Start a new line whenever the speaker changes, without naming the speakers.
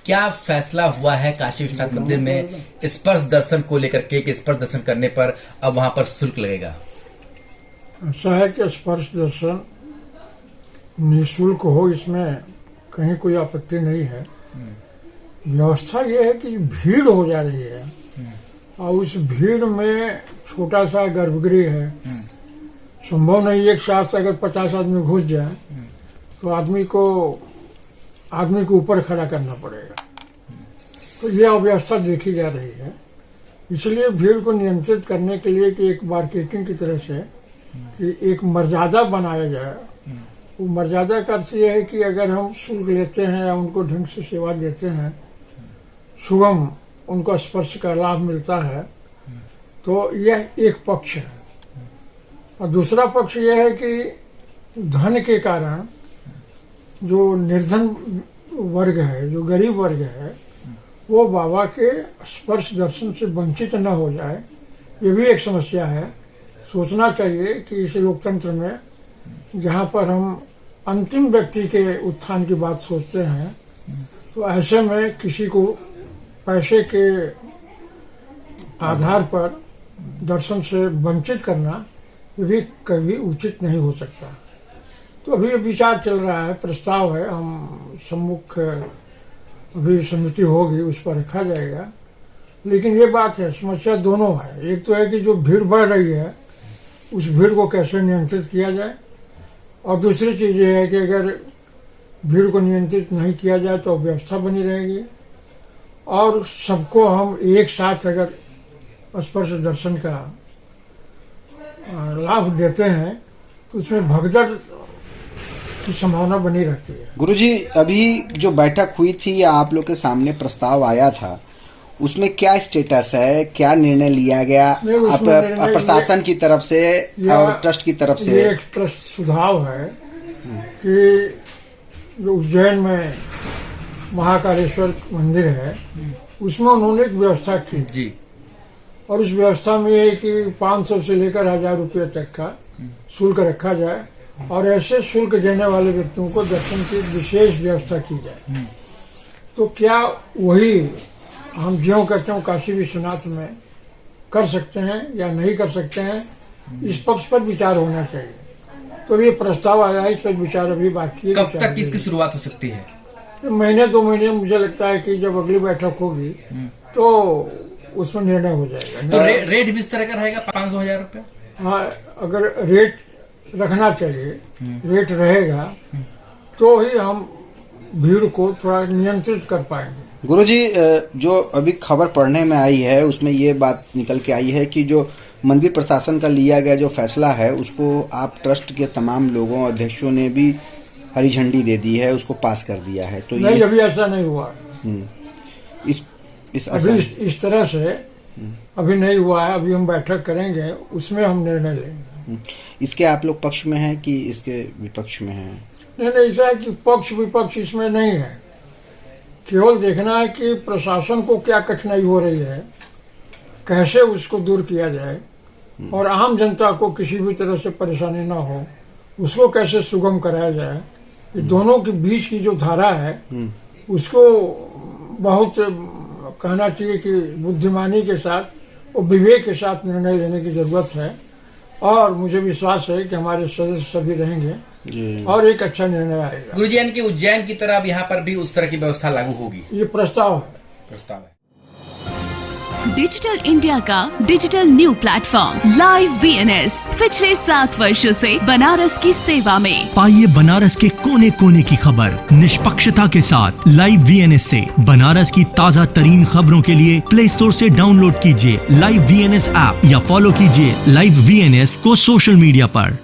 क्या फैसला हुआ है काशी विश्वनाथ मंदिर में स्पर्श दर्शन को लेकर के कि स्पर्श दर्शन करने पर अब वहां पर शुल्क लगेगा?
ऐसा है कि स्पर्श दर्शन निःशुल्क हो, इसमें कहीं कोई आपत्ति नहीं है। व्यवस्था यह है कि भीड़ हो जा रही है और उस भीड़ में छोटा सा गर्भगृह है, संभव नहीं एक साथ अगर 50 आदमी घुस जाए तो आदमी को ऊपर खड़ा करना पड़ेगा। तो यह अव्यवस्था देखी जा रही है। इसलिए भीड़ को नियंत्रित करने के लिए कि एक मार्केटिंग की तरह से कि एक मर्यादा बनाया जाए। वो मर्यादा का अर्थ यह है कि अगर हम शुल्क लेते हैं या उनको ढंग से सेवा देते हैं, सुगम उनको स्पर्श का लाभ मिलता है, तो यह एक पक्ष है। और दूसरा पक्ष यह है कि धन के कारण जो निर्धन वर्ग है, जो गरीब वर्ग है, वो बाबा के स्पर्श दर्शन से वंचित न हो जाए। ये भी एक समस्या है। सोचना चाहिए कि इस लोकतंत्र में जहाँ पर हम अंतिम व्यक्ति के उत्थान की बात सोचते हैं, तो ऐसे में किसी को पैसे के आधार पर दर्शन से वंचित करना ये भी कभी उचित नहीं हो सकता। तो अभी विचार चल रहा है, प्रस्ताव है, हम सम्मुख अभी समिति होगी, उस पर रखा जाएगा। लेकिन ये बात है, समस्या दोनों है। एक तो है कि जो भीड़ बढ़ रही है उस भीड़ को कैसे नियंत्रित किया जाए, और दूसरी चीज़ ये है कि अगर भीड़ को नियंत्रित नहीं किया जाए तो व्यवस्था बनी रहेगी। और सबको हम एक साथ अगर स्पर्श दर्शन का लाभ देते हैं तो उसमें भगदड़ की संभावना बनी रहती है।
गुरुजी, अभी जो बैठक हुई थी या आप लोग के सामने प्रस्ताव आया था, उसमें क्या स्टेटस है, क्या निर्णय लिया गया प्रशासन की तरफ से और ट्रस्ट की तरफ से?
ये एक ट्रस्ट सुझाव है कि जो उज्जैन में महाकालेश्वर मंदिर है, उसमें उन्होंने एक व्यवस्था की
जी, और
उस व्यवस्था में ये कि 500 से लेकर 1000 रुपये तक का शुल्क रखा जाए और ऐसे शुल्क देने वाले व्यक्तियों को दर्शन की विशेष व्यवस्था की जाए। तो क्या वही हम ज्यों कहते हैं काशी विश्वनाथ में कर सकते हैं या नहीं कर सकते हैं, इस पक्ष पर विचार होना चाहिए। तो ये प्रस्ताव आया है, इस पर विचार अभी बाकी है।
कब तक इसकी शुरुआत हो सकती है?
महीने 2 महीने मुझे लगता है कि जब अगली बैठक होगी तो उसमें निर्णय हो जाएगा।
तो रेट भी इस तरह का रहेगा 500-1000 रुपये?
हाँ, अगर रेट रखना चाहिए, रेट रहेगा तो ही हम भीड़ को थोड़ा नियंत्रित कर पाएंगे।
गुरुजी, जो अभी खबर पढ़ने में आई है उसमें ये बात निकल के आई है कि जो मंदिर प्रशासन का लिया गया जो फैसला है उसको आप ट्रस्ट के तमाम लोगों अध्यक्षों ने भी हरी झंडी दे दी है, उसको पास कर दिया है। तो
नहीं, अभी ऐसा नहीं हुआ। इस तरह से अभी नहीं हुआ है। अभी हम बैठक करेंगे, उसमें हम निर्णय लेंगे।
इसके आप लोग पक्ष में हैं कि इसके विपक्ष में हैं?
नहीं, ऐसा है कि पक्ष विपक्ष इसमें नहीं है। केवल देखना है कि प्रशासन को क्या कठिनाई हो रही है, कैसे उसको दूर किया जाए, और आम जनता को किसी भी तरह से परेशानी ना हो, उसको कैसे सुगम कराया जाए। ये दोनों के बीच की जो धारा है उसको बहुत कहना चाहिए कि बुद्धिमानी के साथ और विवेक के साथ निर्णय लेने की जरूरत है। और मुझे विश्वास है कि हमारे सदस्य सभी रहेंगे और एक अच्छा निर्णय आएगा।
गुरुजी, यानी कि उज्जैन की तरह अब यहाँ पर भी उस तरह की व्यवस्था लागू होगी?
ये प्रस्ताव है।
डिजिटल इंडिया का digital new platform live VNS पिछले 7 वर्षों से बनारस की सेवा में।
पाइए बनारस के कोने कोने की खबर निष्पक्षता के साथ लाइव VNS से। बनारस की ताज़ा तरीन खबरों के लिए प्ले स्टोर से डाउनलोड कीजिए लाइव VNS ऐप या फॉलो कीजिए लाइव VNS को सोशल मीडिया पर।